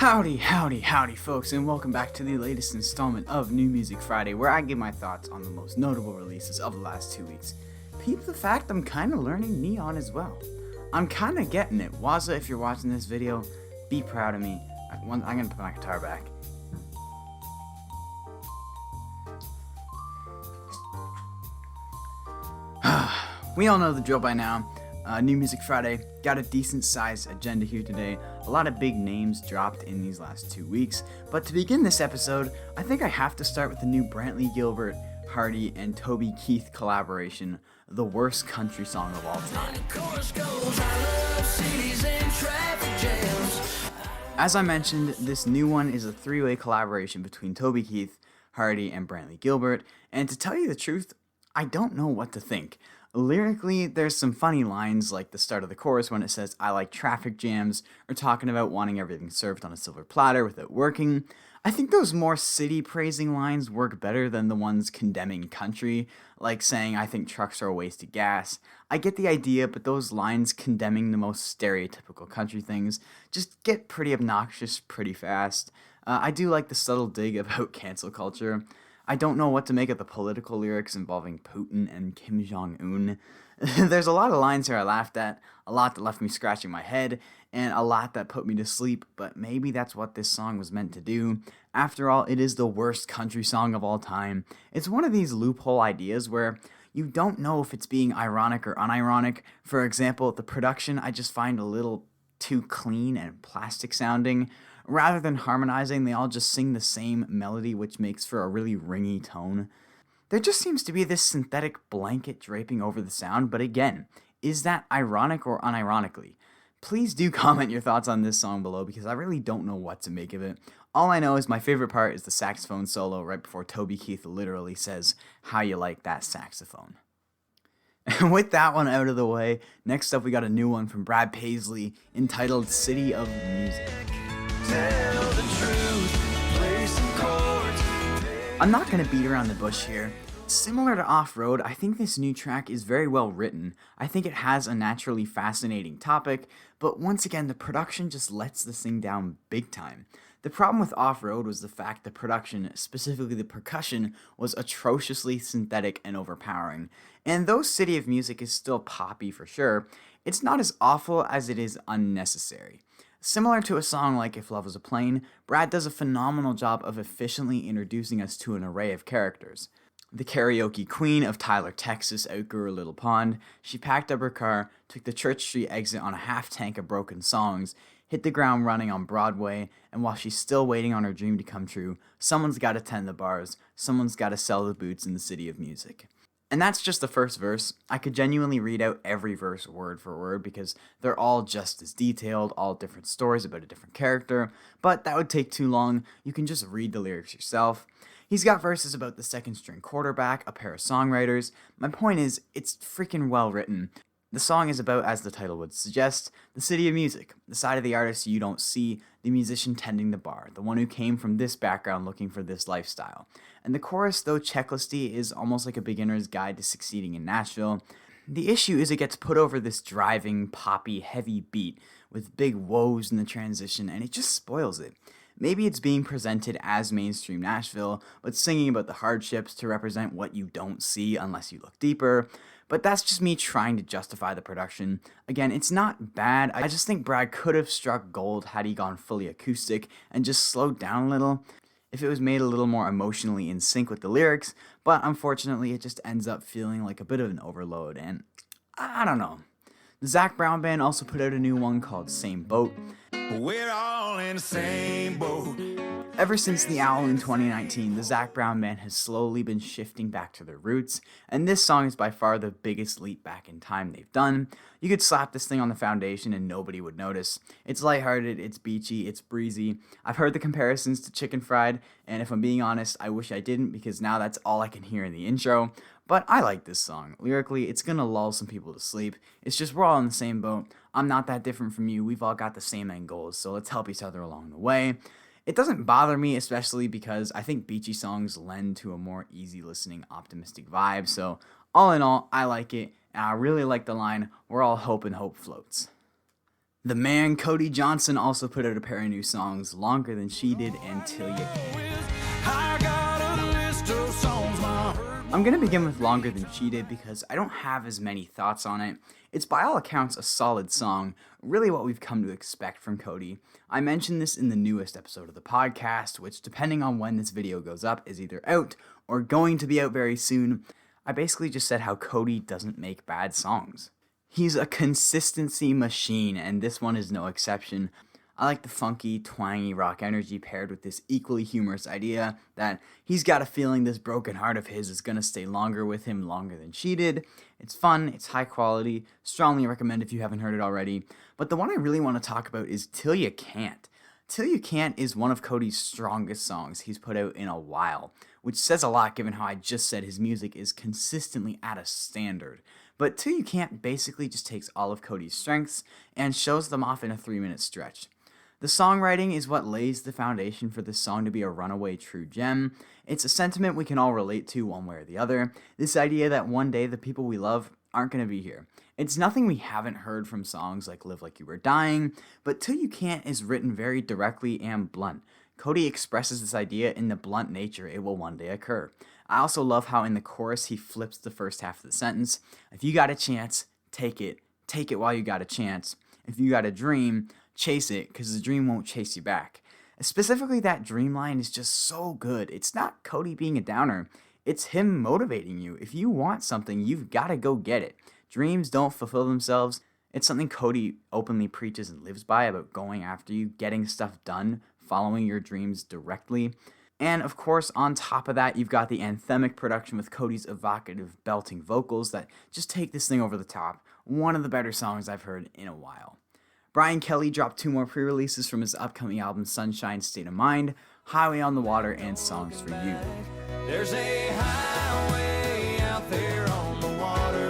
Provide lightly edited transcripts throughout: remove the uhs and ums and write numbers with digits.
Howdy, folks, and welcome back to the latest installment of New Music Friday, where I give my thoughts on the most notable releases of the last 2 weeks. Peep the fact I'm kinda learning neon as well. I'm kinda getting it. Waza, if you're watching this video, be proud of me. I'm gonna put my guitar back. We all know the drill by now. New Music Friday, got a decent sized agenda here today. A lot of big names dropped in these last 2 weeks. But to begin this episode, I think I have to start with the new Brantley, Gilbert, Hardy, and Toby Kieth collaboration, The Worst Country Song of All Time. As I mentioned, this new one is a three-way collaboration between Toby Kieth, Hardy, and Brantley Gilbert. And to tell you the truth, I don't know what to think. Lyrically, there's some funny lines like the start of the chorus when it says, "I like traffic jams," or talking about wanting everything served on a silver platter without working. I think those more city-praising lines work better than the ones condemning country, like saying, "I think trucks are a waste of gas." I get the idea, but those lines condemning the most stereotypical country things just get pretty obnoxious pretty fast. I do like the subtle dig about cancel culture. I don't know what to make of the political lyrics involving Putin and Kim Jong-un. There's a lot of lines here I laughed at, a lot that left me scratching my head, and a lot that put me to sleep, but maybe that's what this song was meant to do. After all, it is the worst country song of all time. It's one of these loophole ideas where you don't know if it's being ironic or unironic. For example, the production I just find a little too clean and plastic sounding. Rather than harmonizing, they all just sing the same melody, which makes for a really ringy tone. There just seems to be this synthetic blanket draping over the sound, but again, is that ironic or unironically? Please do comment your thoughts on this song below, because I really don't know what to make of it. All I know is my favorite part is the saxophone solo right before Toby Kieth literally says, "How you like that saxophone?" And with that one out of the way, next up we got a new one from Brad Paisley entitled "City of Music." I'm not going to beat around the bush here. Similar to Off-Road, I think this new track is very well written. I think it has a naturally fascinating topic, but once again, the production just lets this thing down big time. The problem with Off-Road was the fact the production, specifically the percussion, was atrociously synthetic and overpowering. And though City of Music is still poppy for sure, it's not as awful as it is unnecessary. Similar to a song like If Love Was a Plane, Brad does a phenomenal job of efficiently introducing us to an array of characters. The karaoke queen of Tyler, Texas outgrew her little pond. She packed up her car, took the Church Street exit on a half tank of broken songs, hit the ground running on Broadway, and while she's still waiting on her dream to come true, someone's gotta tend the bars, someone's gotta sell the boots in the City of Music. And that's just the first verse. I could genuinely read out every verse word for word because they're all just as detailed, all different stories about a different character, but that would take too long. You can just read the lyrics yourself. He's got verses about the second string quarterback, a pair of songwriters. My point is, it's freaking well written. The song is about, as the title would suggest, the city of music, the side of the artist you don't see, the musician tending the bar, the one who came from this background looking for this lifestyle. And the chorus, though checklisty, is almost like a beginner's guide to succeeding in Nashville. The issue is it gets put over this driving, poppy, heavy beat with big woes in the transition, and it just spoils it. Maybe it's being presented as mainstream Nashville, but singing about the hardships to represent what you don't see unless you look deeper. But that's just me trying to justify the production. Again, it's not bad. I just think Brad could have struck gold had he gone fully acoustic and just slowed down a little, if it was made a little more emotionally in sync with the lyrics, but unfortunately it just ends up feeling like a bit of an overload, and I don't know. The Zac Brown Band also put out a new one called Same Boat. We're all in the same boat. Ever since The Owl in 2019, the Zac Brown Band has slowly been shifting back to their roots, and this song is by far the biggest leap back in time they've done. You could slap this thing on the foundation and nobody would notice. It's lighthearted, it's beachy, it's breezy. I've heard the comparisons to Chicken Fried, and if I'm being honest, I wish I didn't because now that's all I can hear in the intro. But I like this song. Lyrically, it's gonna lull some people to sleep. It's just we're all in the same boat. I'm not that different from you. We've all got the same end goals, so let's help each other along the way. It doesn't bother me, especially because I think beachy songs lend to a more easy listening, optimistic vibe. So all in all, I like it, and I really like the line, "We're all hope and hope floats." The man Cody Johnson also put out a pair of new songs, Longer Than She Did and Till You Can. I got a list of songs my I'm going to begin with Longer Than She Did because I don't have as many thoughts on it. It's by all accounts a solid song, really what we've come to expect from Cody. I mentioned this in the newest episode of the podcast, which depending on when this video goes up is either out or going to be out very soon. I basically just said how Cody doesn't make bad songs. He's a consistency machine, and this one is no exception. I like the funky, twangy rock energy paired with this equally humorous idea that he's got a feeling this broken heart of his is going to stay longer with him longer than she did. It's fun, it's high quality, strongly recommend if you haven't heard it already. But the one I really want to talk about is Till You Can't. Till You Can't is one of Cody's strongest songs he's put out in a while, which says a lot given how I just said his music is consistently at a standard. But Till You Can't basically just takes all of Cody's strengths and shows them off in a 3-minute stretch. The songwriting is what lays the foundation for this song to be a runaway true gem. It's a sentiment we can all relate to one way or the other. This idea that one day the people we love aren't going to be here. It's nothing we haven't heard from songs like Live Like You Were Dying, but Till You Can't is written very directly and blunt. Cody expresses this idea in the blunt nature it will one day occur. I also love how in the chorus he flips the first half of the sentence. If you got a chance, take it. Take it while you got a chance. If you got a dream, chase it, because the dream won't chase you back. Specifically, that dream line is just so good. It's not Cody being a downer. It's him motivating you. If you want something, you've got to go get it. Dreams don't fulfill themselves. It's something Cody openly preaches and lives by about going after you, getting stuff done, following your dreams directly. And of course, on top of that, you've got the anthemic production with Cody's evocative belting vocals that just take this thing over the top. One of the better songs I've heard in a while. Brian Kelley dropped 2 more pre-releases from his upcoming album Sunshine State of Mind, Highway on the Water and Songs for You. There's a highway out there on the water.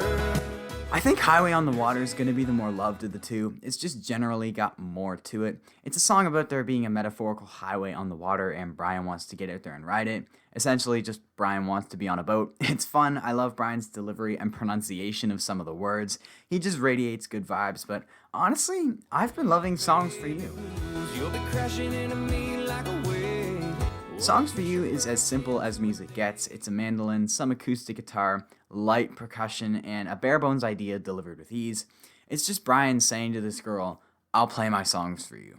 I think Highway on the Water is going to be the more loved of the two. It's just generally got more to it. It's a song about there being a metaphorical highway on the water and Brian wants to get out there and ride it. Essentially, just Brian wants to be on a boat. It's fun. I love Brian's delivery and pronunciation of some of the words. He just radiates good vibes, but honestly, I've been loving Songs for You. You'll be crashing into me like a wave. Songs for You is as simple as music gets. It's a mandolin, some acoustic guitar, light percussion, and a bare bones idea delivered with ease. It's just Brian saying to this girl, I'll play my songs for you.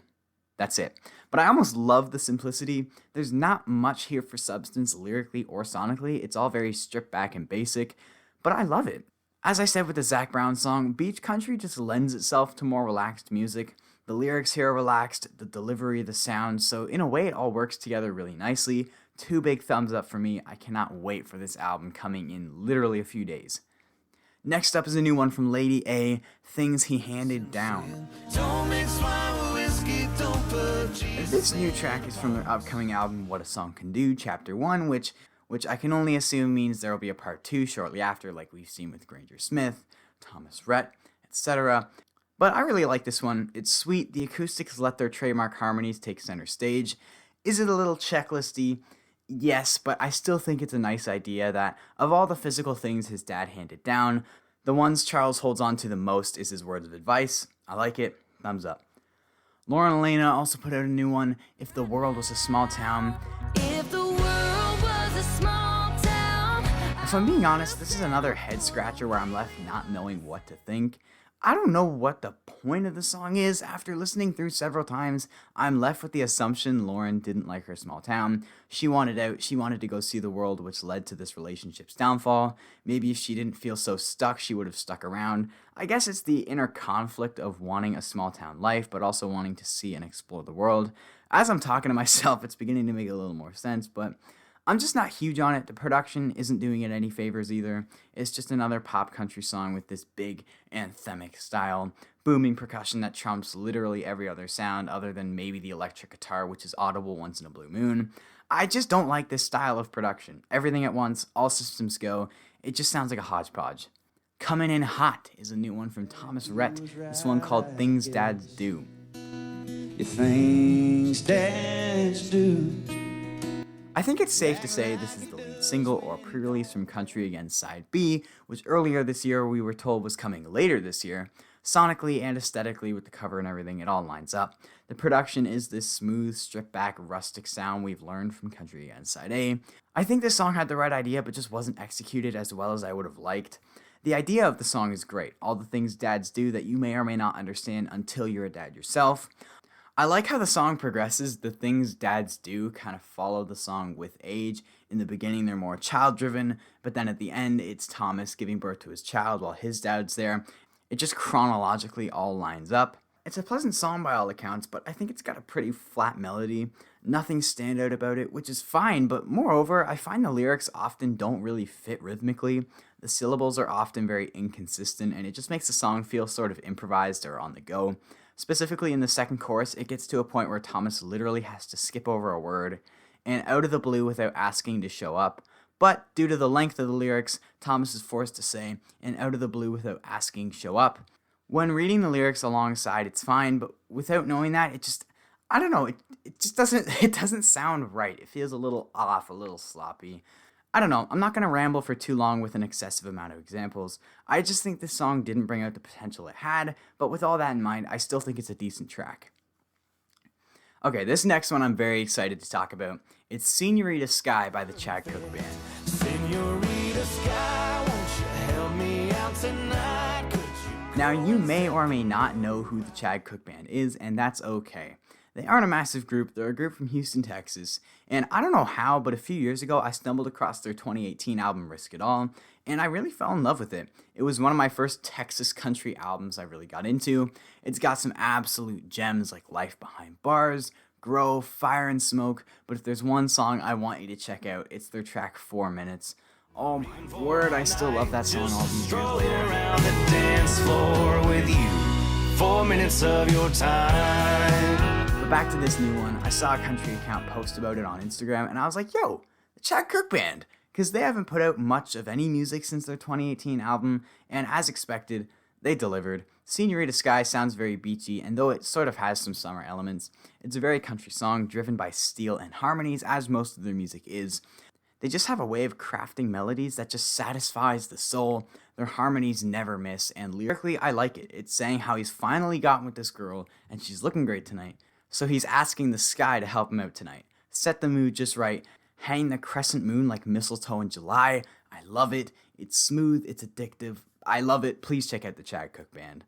That's it. But I almost love the simplicity. There's not much here for substance lyrically or sonically. It's all very stripped back and basic, but I love it. As I said with the Zac Brown song, Beach Country just lends itself to more relaxed music. The lyrics here are relaxed, the delivery, the sound, so in a way it all works together really nicely. 2 big thumbs up for me. I cannot wait for this album coming in literally a few days. Next up is a new one from Lady A, Things He Handed Down. Don't mix wine with whiskey, don't put Jesus. This new track is from their upcoming album What a Song Can Do, Chapter 1, which I can only assume means there will be a part 2 shortly after, like we've seen with Granger Smith, Thomas Rhett, etc. But I really like this one. It's sweet, the acoustics let their trademark harmonies take center stage. Is it a little checklisty? Yes, but I still think it's a nice idea that of all the physical things his dad handed down, the ones Charles holds on to the most is his words of advice. I like it. Thumbs up. Lauren Alaina also put out a new one, If the World Was a Small Town. If the world was a small town. If I'm being honest, this is another head scratcher where I'm left not knowing what to think. I don't know what the point of the song is. After listening through several times, I'm left with the assumption Lauren didn't like her small town. She wanted out, she wanted to go see the world, which led to this relationship's downfall. Maybe if she didn't feel so stuck, she would have stuck around. I guess it's the inner conflict of wanting a small town life, but also wanting to see and explore the world. As I'm talking to myself, it's beginning to make a little more sense, but I'm just not huge on it. The production isn't doing it any favors either. It's just another pop country song with this big anthemic style, booming percussion that trumps literally every other sound other than maybe the electric guitar, which is audible once in a blue moon. I just don't like this style of production. Everything at once, all systems go. It just sounds like a hodgepodge. Coming in Hot is a new one from Thomas Rhett. This one called Things Dads Do. Things dads do. I think it's safe to say this is the lead single or pre-release from Country Again Side B, which earlier this year we were told was coming later this year. Sonically and aesthetically, with the cover and everything, it all lines up. The production is this smooth, stripped-back, rustic sound we've learned from Country and Side A. I think this song had the right idea, but just wasn't executed as well as I would have liked. The idea of the song is great, all the things dads do that you may or may not understand until you're a dad yourself. I like how the song progresses. The things dads do kind of follow the song with age. In the beginning, they're more child-driven, but then at the end, it's Thomas giving birth to his child while his dad's there. It just chronologically all lines up. It's a pleasant song by all accounts, but I think it's got a pretty flat melody. Nothing standout about it, which is fine, but moreover, I find the lyrics often don't really fit rhythmically. The syllables are often very inconsistent, and it just makes the song feel sort of improvised or on the go. Specifically in the second chorus, it gets to a point where Thomas literally has to skip over a word, and out of the blue without asking to show up. But due to the length of the lyrics, Thomas is forced to say, and out of the blue without asking, show up. When reading the lyrics alongside, it's fine, but without knowing that, it just, I don't know, it just doesn't sound right. It feels a little off, a little sloppy. I don't know, I'm not going to ramble for too long with an excessive amount of examples. I just think this song didn't bring out the potential it had, but with all that in mind, I still think it's a decent track. Okay, this next one I'm very excited to talk about. It's Senorita Sky by the Chad Cooke Band. Senorita Sky, won't you help me out tonight? Could you Now, you may or may not know who the Chad Cooke Band is, and that's okay. They aren't a massive group, they're a group from Houston, Texas, and I don't know how, but a few years ago I stumbled across their 2018 album Risk It All, and I really fell in love with it. It was one of my first Texas country albums I really got into. It's got some absolute gems like Life Behind Bars, Grow, Fire and Smoke, but if there's one song I want you to check out, it's their track 4 Minutes. Oh my word, I still love that song all these years stroll later. around the dance floor with you? 4 minutes of your time. But back to this new one, I saw a country account post about it on Instagram, and I was like, yo, the Chad Cooke Band! Because they haven't put out much of any music since their 2018 album, and as expected, they delivered. Senorita Sky sounds very beachy, and though it sort of has some summer elements, it's a very country song driven by steel and harmonies, as most of their music is. They just have a way of crafting melodies that just satisfies the soul. Their harmonies never miss, and lyrically, I like it. It's saying how he's finally gotten with this girl, and she's looking great tonight. So he's asking the sky to help him out tonight. Set the mood just right. Hang the crescent moon like mistletoe in July. I love it. It's smooth. It's addictive. I love it. Please check out the Chad Cooke Band.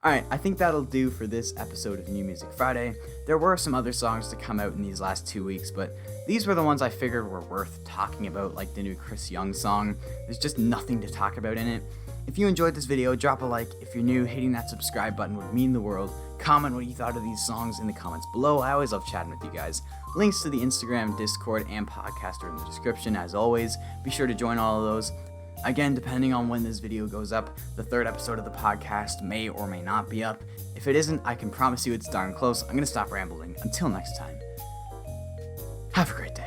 Alright, I think that'll do for this episode of New Music Friday. There were some other songs to come out in these last 2 weeks, but these were the ones I figured were worth talking about, like the new Chris Young song. There's just nothing to talk about in it. If you enjoyed this video, drop a like. If you're new, hitting that subscribe button would mean the world. Comment what you thought of these songs in the comments below. I always love chatting with you guys. Links to the Instagram, Discord, and podcast are in the description as always. Be sure to join all of those. Again, depending on when this video goes up, the 3rd episode of the podcast may or may not be up. If it isn't, I can promise you it's darn close. I'm going to stop rambling. Until next time, have a great day.